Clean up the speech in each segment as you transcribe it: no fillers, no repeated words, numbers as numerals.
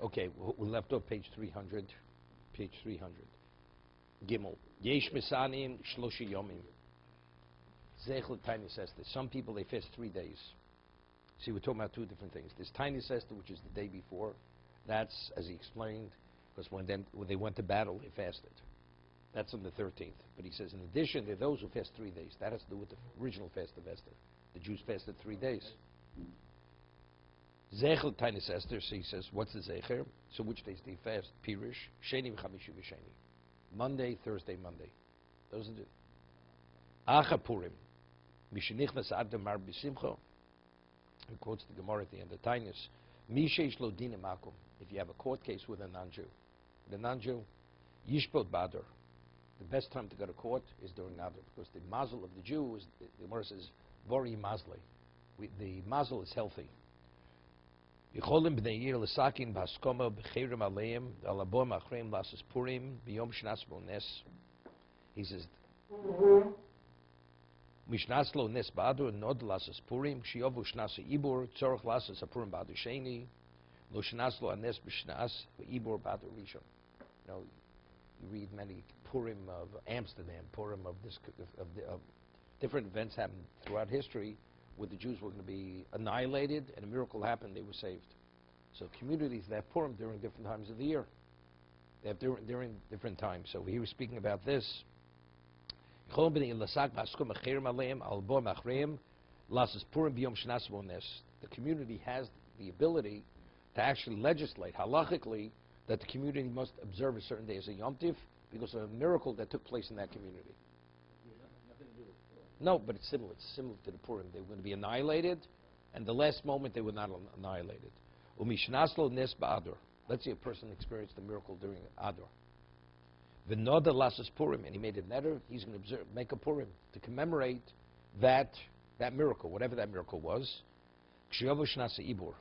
Okay, we left off page 300. Page 300. Gimel. Yesh misanin shloshi yomim. Zechel tiny sister. Some people they fast 3 days. See, we're talking about two different things. There's tiny sister, which is the day before. That's, as he explained, because when they went to battle, they fasted. That's on the 13th. But he says, in addition, there are those who fast 3 days. That has to do with the original fast of Esther. The Jews fasted 3 days. Zechel tiny sister. So he says, what's the zecher? So which days do you fast? Pirish, Sheni v'chamishi v'sheni. Monday, Thursday, Monday. Those are the Acha Purim. Mishenichnas Adam Mar B'Simcha. He quotes the Gemara at the end of Tainis. Misheish lo dina makom. If you have a court case with a non-Jew, Yishbot Badr. The best time to go to court is during Adar, because the mazel of the Jew is, the Gemara says, Vori Mazle. The mazel is healthy. Yicholim b'nei yir l'sakin b'haskoma b'cheirim aleim alabom achreim lasas purim b'yom shnas bo nes. He says, Mishnas lo nes ba'adu nod lasas purim shiovu shnas ibur tzorach lasas purim ba'adu sheni lo shnas lo anes b'shnas v'ibur ba'adu rishon. You know, you read many Purim of Amsterdam, Purim of this of different events happened throughout history where the Jews were going to be annihilated, and a miracle happened, they were saved. So communities that have Purim during different times of the year. They have during different times. So he was speaking about this. The community has the ability to actually legislate halachically that the community must observe a certain day as a Yom Tiv because of a miracle that took place in that community. No, but it's similar. It's similar to the Purim. They were going to be annihilated, and the last moment they were not annihilated. Umishnaslo nes ba'ador. Let's say a person experienced a miracle during Ador. V'noda lasas Purim, and he made a netter. He's going to make a Purim to commemorate that miracle, whatever that miracle was. Kshiyovu shnasa ibur.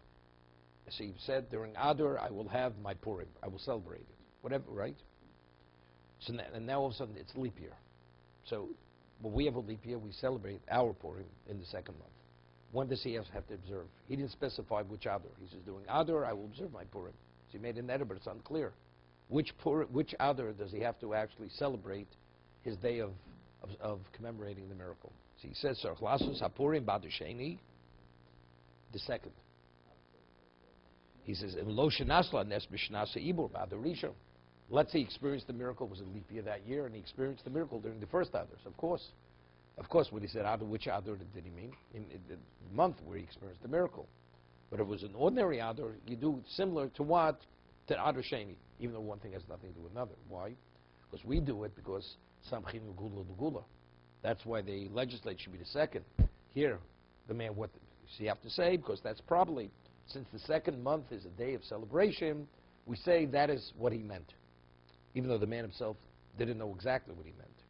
So he said, during Adar, I will have my Purim. I will celebrate it. Whatever, right? So and now all of a sudden it's leap year. So when we have a leap year, we celebrate our Purim in the second month. When does he have to observe? He didn't specify which Adar. He says, during Adar, I will observe my Purim. So he made a netter, but it's unclear. Which Adar does he have to actually celebrate his day of commemorating the miracle? So he says, Sarchlasus HaPurim B'Adar Sheni, the second. He says, "In lo shenasla nes b'shnasa ibur b'adar rishon." Let's say he experienced the miracle. It was a leap year that year, and he experienced the miracle during the first Adar. Of course, when he said Adar, which Adar did he mean? In the month where he experienced the miracle. But if it was an ordinary Adar, you do similar to what? To Adar Sheni, even though one thing has nothing to do with another. Why? Because we do it because Samchinu Gula Gula. That's why the legislate should be the second. Here, the man, what does he have to say? Because that's probably, since the second month is a day of celebration, we say that is what he meant, even though the man himself didn't know exactly what he meant.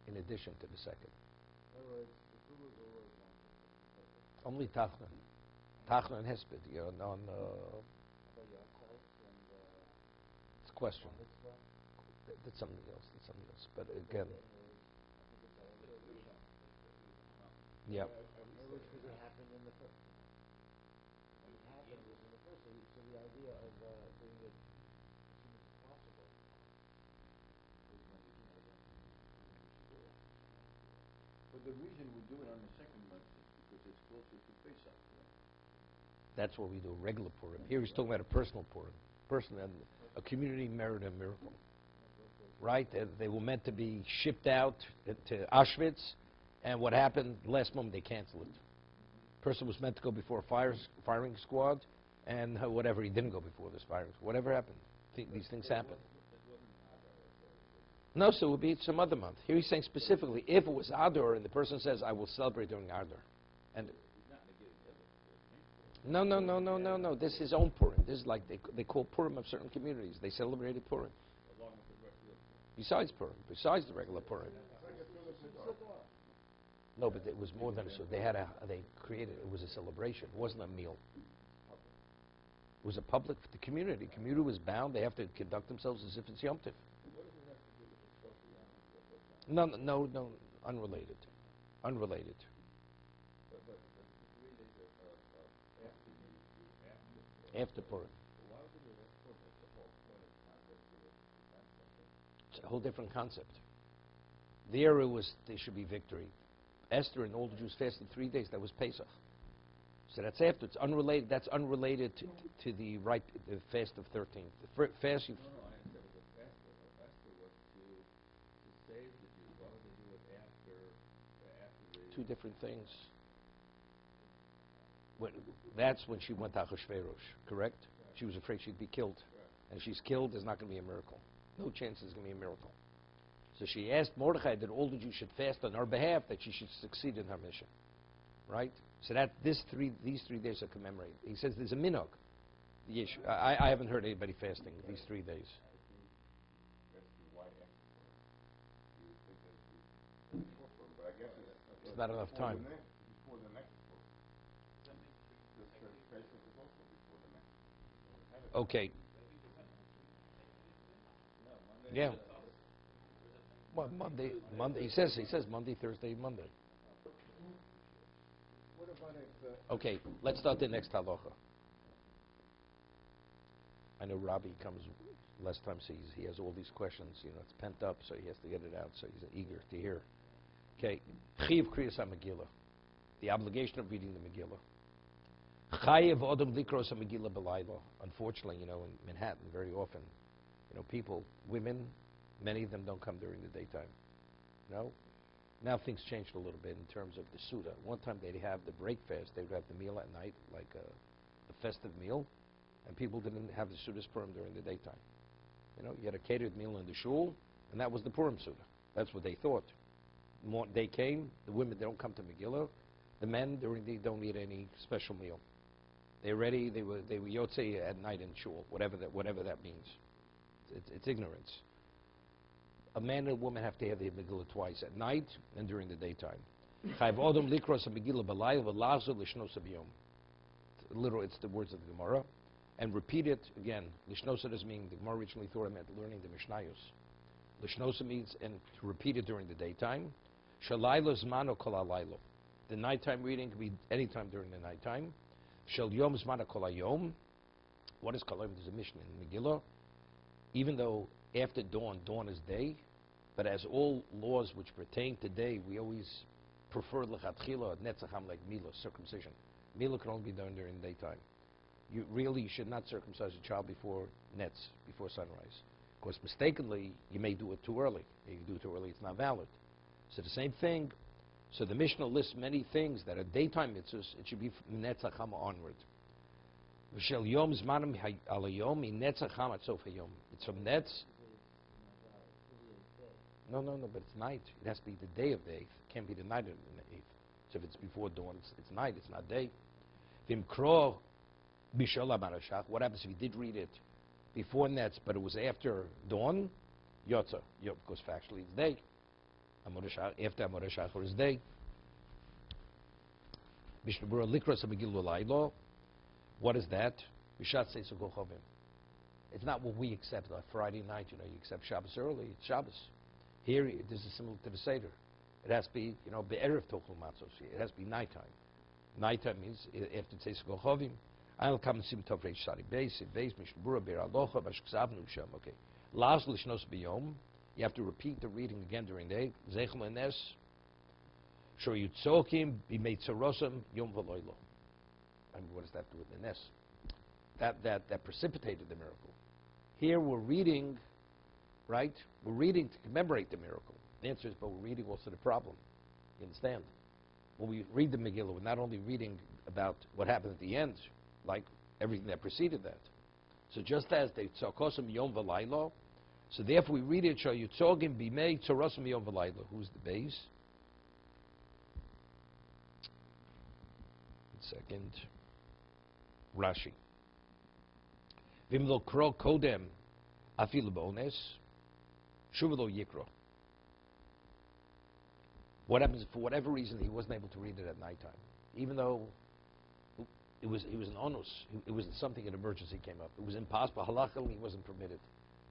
In addition to the second. Only Tachna. Tachna and Hesped. It's a question. That's something else. But again, yeah. Which was it happened in the first. What happened was in the first. So the idea of doing it as soon as possible is when But the reason we do it on the second month is because it's closer to Pesach. That's what we do, regular Purim. Here he's talking about a personal Purim. And a community merited a miracle. Right? They were meant to be shipped out to Auschwitz, and what happened, last moment they canceled it. Person was meant to go before a firing squad, and whatever, he didn't go before this firing squad. Whatever happened, these things happen. No, so it would be some other month. Here he's saying specifically, if it was Adar, and the person says, I will celebrate during Adar. And no. This is his own Purim. This is like they call Purim of certain communities. They celebrated Purim. Besides Purim, besides the regular Purim. No, but it was more than so. They created. It was a celebration. It wasn't a meal. It was a public. The community. Community was bound. They have to conduct themselves as if it's Yom Tiv. No, unrelated. after Purim. Why would they do that? It's the whole point of concept to the concept. It's a whole different concept. There it was, there should be victory. Esther and all the Jews fasted 3 days. That was Pesach. So that's after. It's unrelated. That's unrelated to the fast of 13th. The fast you. No, I understand. But Esther was to save the Jews. Why would they do it after the... Two different things. That's when she went to Achashverosh, correct? Right. She was afraid she'd be killed. Right. And she's killed, there's not going to be a miracle. No chance there's going to be a miracle. So she asked Mordechai that all the Jews should fast on her behalf, that she should succeed in her mission. Right? So that these 3 days are commemorated. He says there's a minog. The issue. I haven't heard anybody fasting these 3 days. That's the why Esther. You would think that would be before Purim, but I guess It's not enough time. Before the next Purim. The Pesach is also before the next. Okay. Yeah. Well, Monday. He says Monday, Thursday, Monday. What about if... Okay, let's start the next halacha. I know Robbie comes last time, so he has all these questions. You know, it's pent up, so he has to get it out. So he's eager to hear. Okay, Chiv Kriyas HaMegillah, the obligation of reading the Megillah. Chayev Odom Likros HaMegillah B'Layla. Unfortunately, you know, in Manhattan, very often, you know, people, women, many of them don't come during the daytime. No. Now things changed a little bit in terms of the Suda. One time they'd have the break fast. They would have the meal at night, like a festive meal, and people didn't have the Suda's Purim during the daytime. You know, you had a catered meal in the shul, and that was the Purim Suda. That's what they thought. They came, the women, they don't come to Megillah. The men, they don't eat any special meal. They're ready, they were Yotzei at night in shul, whatever that means. It's ignorance. A man and a woman have to have the Megillah twice, at night and during the daytime. Literally, it's the words of the Gemara. And repeat it again. Lishnosa doesn't mean, the Gemara originally thought it meant learning the Mishnayos. Lishnosa means, and to repeat it during the daytime. Shalaylo zmano kol halaylo. The nighttime reading can be any time during the nighttime. Shel yom zmano kol hayom. What is kol hayom? There's a Mishnah in Megillah. Even though after dawn is day, but as all laws which pertain to day, we always prefer lechatchila, netzacham, like milah, circumcision. Milah can only be done during the daytime. You should not circumcise a child before netz, before sunrise. Because mistakenly, you may do it too early. If you do it too early, it's not valid. So the same thing, so the Mishnah lists many things that are daytime mitzvahs, it should be from netzacham onward. V'shel yom zmanim alayom, mi netzacham at sof hayom. It's from netz. No, but it's night. It has to be the day of the 8th. It can't be the night of the 8th. So if it's before dawn, it's night, it's not day. V'imkro bishol ha-marashach. What happens if you did read it before netz, but it was after dawn? Yotza. Because factually it's day. After Emor is day. Mishna Berura Likros HaMegillah Laylo. What is that? Bishat Seisuk Chovim. It's not what we accept on Friday night. You know, you accept Shabbos early. It's Shabbos. Here, this is similar to the Seder. It has to be, you know, be'erev tochel matzos. It has to be nighttime. Nighttime means after Seisuk Chovim. I'll come and see Tov Reish Sari Beis Mishna Berura Be'er Alocha Bashkzavnu Shem. Okay. Last Lishnos B'Yom. You have to repeat the reading again during the day. Zeichel Enes. Shor Yitzokim B'Meitzarosam Yom V'Loilo. I mean, what does that do with the Nes? That precipitated the miracle. Here we're reading, right? We're reading to commemorate the miracle. The answer is, but we're reading also the problem. You understand? When we read the Megillah, we're not only reading about what happened at the end, like everything that preceded that. So just as they Tzokosam Yom V'Laylo, so therefore we read it, Shal Yitzogim B'mei Tzorosam Yom V'Laylo. Who's the base? Second. Rashi. Vimlo kro kodem afilu bo'ones, shuvelo yikro. What happens if, for whatever reason, he wasn't able to read it at nighttime, even though it was an onus, it was something, an emergency came up. It was impossible. Halachically, he wasn't permitted.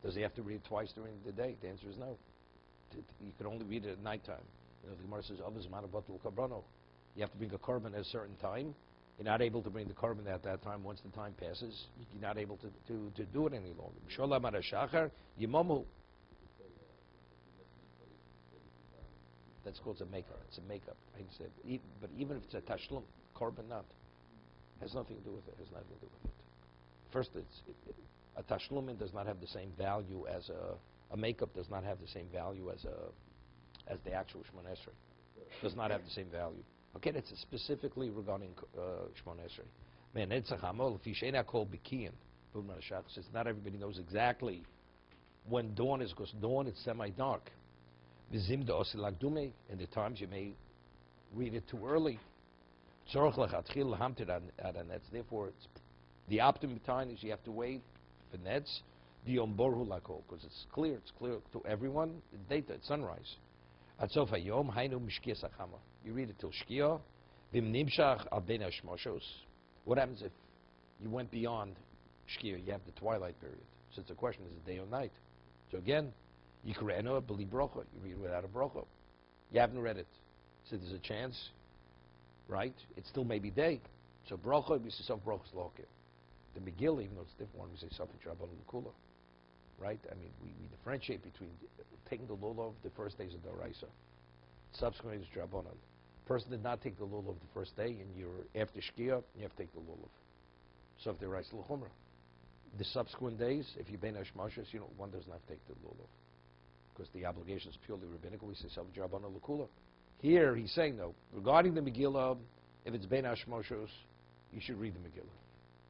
Does he have to read it twice during the day? The answer is no. You can only read it at nighttime. You know, the Gemara says, "Avos manabatul kabrano." You have to bring a korban at a certain time. You're not able to bring the carbon at that time. Once the time passes, you're not able to do it any longer. B'sholam ad hashachar yimamu. That's called a maker. It's a makeup. Right? But even if it's a tashlum, carbon not. Has nothing to do with it. Has nothing to do with it. First, a tashlumin does not have the same value as a makeup. Does not have the same value as the actual Shemon Esrei. Does not have the same value. Okay, that's specifically regarding Shemon Esrei. Man, Netzach Hamol, if you called Bikian, says not everybody knows exactly when dawn is, because dawn is semi-dark. Vizim da osilagdume, in the times you may read it too early. Therefore, it's the optimum time is you have to wait for nets. Because it's clear to everyone. It's daytime, it's sunrise. You read it till Shkia. What happens if you went beyond Shkia? You have the twilight period. So it's a question: is it day or night? So again, Yikreno b'li brocha. You read it without a brocha. You haven't read it, so there's a chance, right? It still may be day. So brocha, we say some brochas loke. The Megillah, even though it's different one, we say something Rabban L'Kula, right? I mean, we differentiate between taking the lulav the first days of the Oraisa. Subsequently, it's Rabbanan. Person did not take the lulav the first day, and you're after Shkia, you have to take the lulav. So if the Oraisa L'Chumra, the subsequent days, if you ben Hashmashas, one does not take the lulav, because the obligation is purely rabbinical. We say something Rabbanan L'Kula. Here, he's saying no. Regarding the Megillah, if it's ben Hashmashas, you should read the Megillah.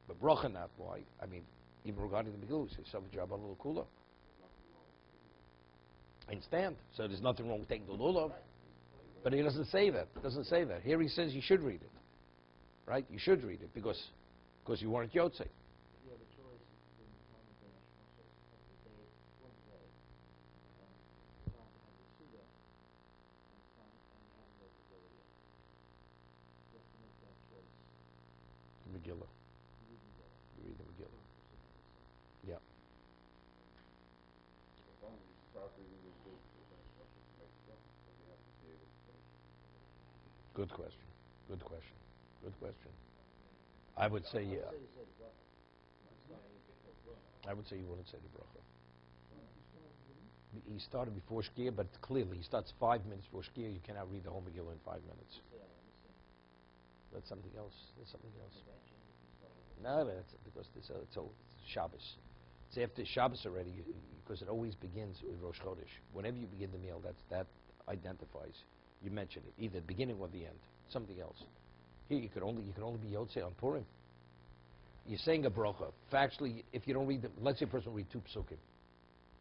But bracha not. Why? I mean, even regarding the Megillah, we say Savit Rabban L'Kula. I understand. So there's nothing wrong with taking the lulav. But he doesn't say that. Doesn't say that. Here he says you should read it. Right? You should read it because you weren't Yotze. If you have a choice between the time of the Hashmashas of the day, one day, and the time to have the Suda, and time, and you haven't read the Megillah yet. You have to make that choice. Megillah. You read the Megillah. You read the Megillah. Yeah. As long as you start reading the book for the instructions to make stuff, then you have to be able to finish it. Good question. Good question. Good question. I would say, I would say you say the bracha. I'm starting before bracha. I would say you wouldn't say the bracha. He started before Shkia, but clearly he starts 5 minutes before Shkia. You cannot read the whole Megillah in 5 minutes. Yeah, I understand. That's something else. That's something else. Eventually you can start with No, that's because it's Shabbos. It's after Shabbos already, because it always begins with Rosh Chodesh. Whenever you begin the meal, that identifies. You mention it, either the beginning or the end. Something else. Here you can only be Yotze on Purim. You're saying a bracha. Factually, if you don't read let's say a person read 2 psukim.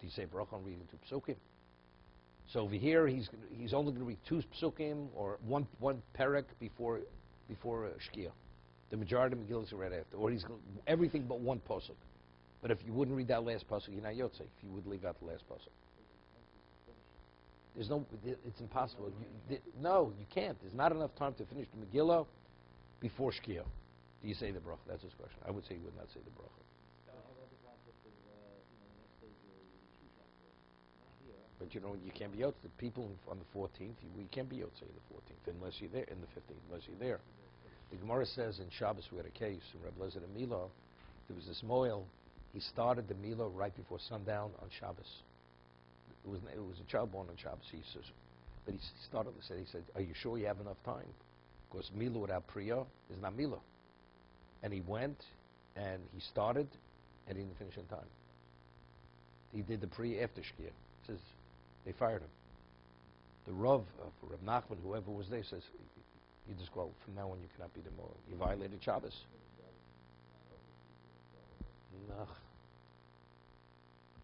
Do you say bracha on reading 2 psukim? So over here, he's only going to read 2 psukim or one perek before Shkia. The majority of the Megillah is read after, or he's everything but 1 pasuk. But if you wouldn't read that last pasuk, you're not Yotze. If you would leave out the last pasuk, there's no. It's impossible. No, you can't. There's not enough time to finish the Megillah before Shkia. Do you say the bracha? That's his question. I would say you would not say the bracha. So how about the concept of, the next day you choose after? Not here. But you can't be Yotze. The people on the 14th, you can't be Yotze on the 14th unless you're there, in the 15th, unless you're there. The Gemara says in Shabbos we had a case in Reb Lezer and Mila. There was this moel. He started the Mila right before sundown on Shabbos. It was a child born on Shabbos. But he started. He said, "Are you sure you have enough time? Because Mila without Priya is not Mila." And he went and he started, and he didn't finish in time. He did the Priya after Shkia. Says they fired him. The Rav, Rav Nachman, whoever was there, says, "You just go from now on. You cannot be the moel. You violated Shabbos." No.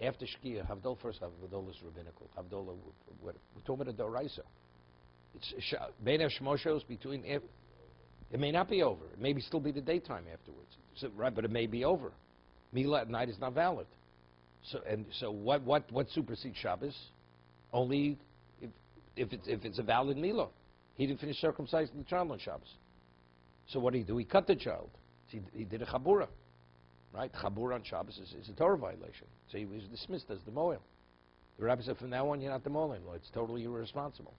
After Shkia, Havdol first, Havdol is rabbinical. Havdol, we're talking about a Doraisa. It's Bein HaShmoshos between. It may not be over. It may still be the daytime afterwards. So, right, but it may be over. Mila at night is not valid. So what supersedes Shabbos? Only if it's a valid Mila. He didn't finish circumcising the child on Shabbos. So what did he do? He cut the child. He did a chabura. Right? Chabura on Shabbos is a Torah violation. So he was dismissed as the moel. The rabbi said, from now on, you're not the moel anymore. It's totally irresponsible.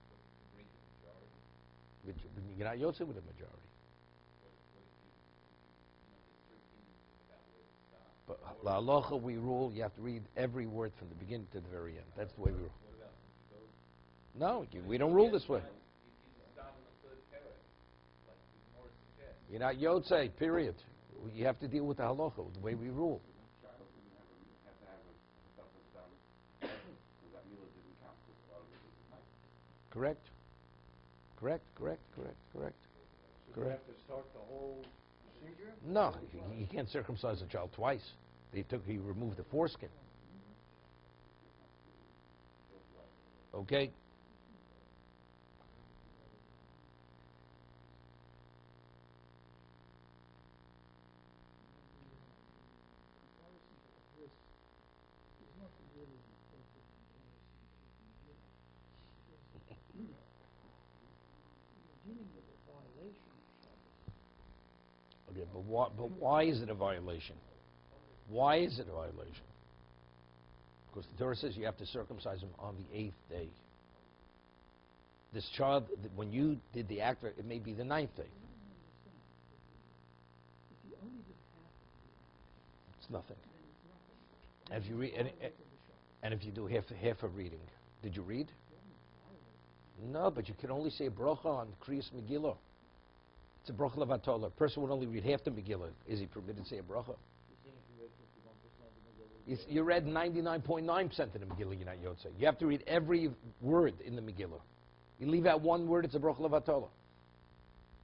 But you're not Yotze with a majority. La halacha, we rule you have to read every word from the beginning to the very end. That's the way we rule. What about if you go? No, we don't rule this way. You start on the third parak, like the Emor suggests. You're not Yotzei, period. You have to deal with the halacha, the way we rule. Child didn't have to have a pashas done because that Mila didn't count because a lot of it was at night. Correct? Correct, correct, correct, correct. So you Correct. have to start the whole procedure? No, you can't circumcise a child twice. He removed the foreskin. Okay? Comparison to the bris is not really the appropriate comparison to the Megillah, because you're dealing with a violation of Shabbos. Okay, but why is it a violation? Why is it a violation? Because the Torah says you have to circumcise him on the 8th day. This child, when you did the act, it may be the 9th day. I don't understand. If you only did half of the act, It's nothing. then it's nothing. And if you Then read, you violated the Shabbos. and if you do half a reading, did you read? You haven't violated. No, but you can only say bracha on Kriyas Megillah. It's a bracha levatola. A person would only read half the Megillah. Is he permitted to say a bracha? You're saying if you read 51% of the Megillah, You read 99.9% of the Megillah, you're not Yotzei. You have to read every word in the Megillah. You leave out one word, it's a bracha levatola.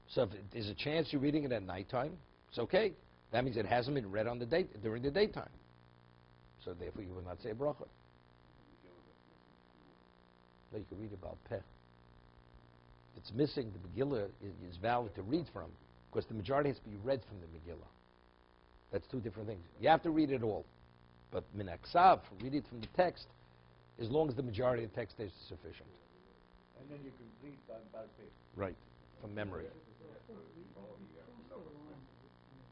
So if there's a chance you're reading it at nighttime, it's okay. That means it hasn't been read on during the daytime. So therefore you will not say a bracha. No, you can read about peh. If it's missing, the Megillah is valid to read from, because the majority has to be read from the Megillah. That's two different things. You have to read it all. But min aksav, read it from the text, as long as the majority of the text is sufficient. and then you complete by paper. Right. From memory. We cross the line on a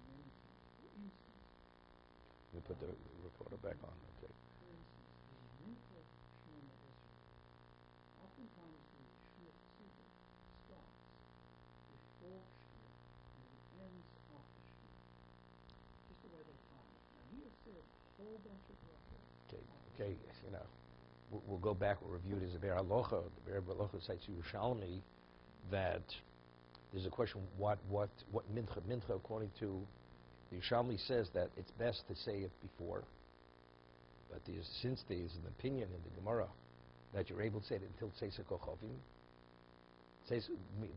many things. For instance, Let me put the recorder back on. Okay. for instance, the Mincha Shmona Esrei. Oftentimes the Shir Tzibur starts before Shir and it ends after Shir. Just the way they time it. Now he has said a whole bunch of brachot. Okay, you know, we'll go back, we'll review it as a Be'er Halacha. The Be'er Halacha cites Yerushalmi that there's a question, what mincha, according to the Yerushalmi says that it's best to say it before, but since there's an opinion in the Gemara that you're able to say it until Tzeis HaKochavim,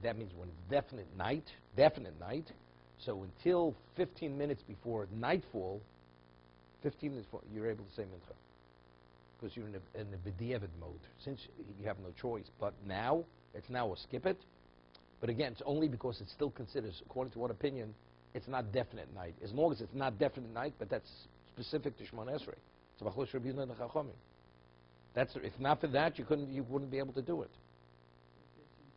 that means when it's definite night, so until 15 minutes before nightfall, 15 minutes before, you're able to say mincha. Because you're in a b'diavad mode, since you have no choice. But now, it's now a skip it. But again, it's only because it still considers, according to one opinion, it's not definite night. As long as it's not definite night, but that's specific to Shemon Esrei. It's Bachlosh Rabbeinu and Chachamim. That's, if not for that, you wouldn't be able to do it. It gets into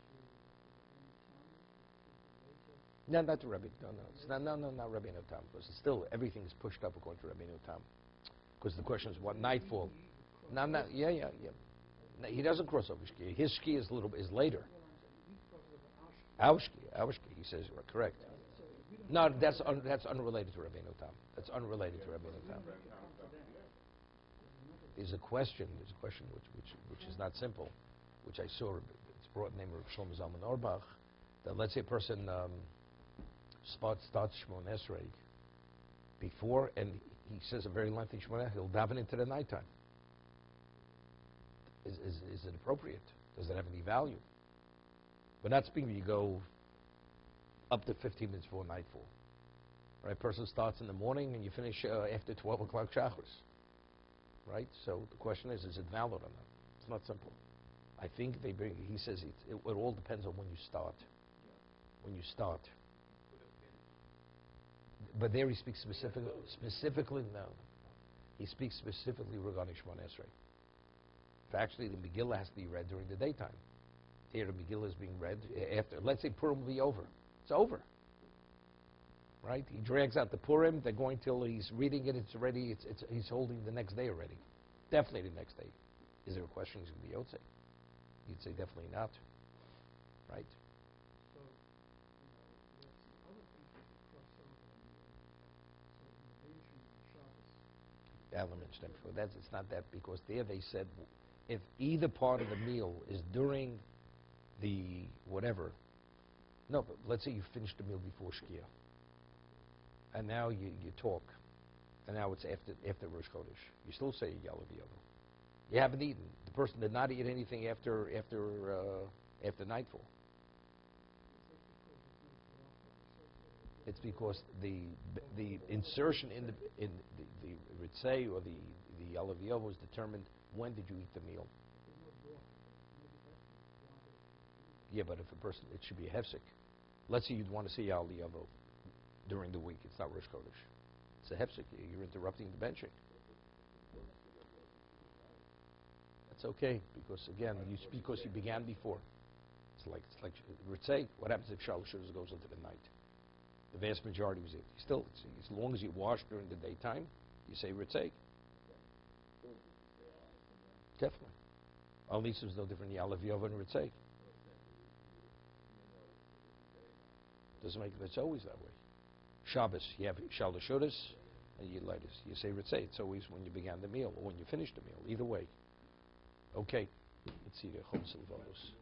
the Rabbeinu Tam, No, not to Rabbeinu. No, not Rabbeinu Tam, because it's still everything is pushed up according to Rabbeinu Tam. Because the question is what nightfall. No, yeah. No, he doesn't cross over shki. His shki is later. Our shki. He says you're correct. No, that's unrelated to Rabbeinu Tam. That's unrelated to Rabbeinu Tam. There's a question which is not simple, which I saw. It's brought in the name of Shlomo Zalman Auerbach. That let's say a person starts Shemon Esrei before, and he says a very lengthy Shemon, he'll daven into the nighttime. Is it appropriate? Does it have any value? We're not speaking when you go up to 15 minutes before nightfall. Right? Person starts in the morning and you finish after 12 o'clock Shachris. Right? So the question is it valid or not? It's not simple. I think he says it all depends on when you start. When you start. But there he speaks specifically, no. He speaks specifically regarding Shemon Esrei. Actually, the Megillah has to be read during the daytime. Here, the Megillah is being read after. Let's say Purim will be over. It's over. Right? He drags out the Purim. They're going till he's reading it. It's already. He's holding the next day already. Definitely the next day. Is there a question he's going to be Yotzei? You'd say definitely not. Right? So, that's the other thing that you cross over in the so in the Bein Shemon Shabbos, elements then before. It's not that, because there they said if either part of the meal is during the whatever. No, but let's say you finished the meal before Shkia, and now you talk, and now it's after Rosh Chodesh. You still say Yalav Yavo. You haven't eaten. The person did not eat anything after nightfall. It's because the insertion in the ritzei or the Yalav Yavo is determined when did you eat the meal. Yeah, but if a person, it should be a hefsek. Let's say you'd want to see Yalav Yavo during the week. It's not Rosh Chodesh. It's a hefsek. You're interrupting the benching. That's okay, because again, because you began before. It's like ritzei. What happens if Shalosh Shudas goes into the night? The vast majority was it. Still, as long as you wash during the daytime, you say ritzei. Definitely. Only there's no different Yalav Yavo and ritzei. Doesn't make it. It's always that way. Shabbos, you have Shalosh Shudas, and you light it. You say ritzei. It's always when you began the meal or when you finished the meal. Either way. Okay. Let's see the Chol Silvalos.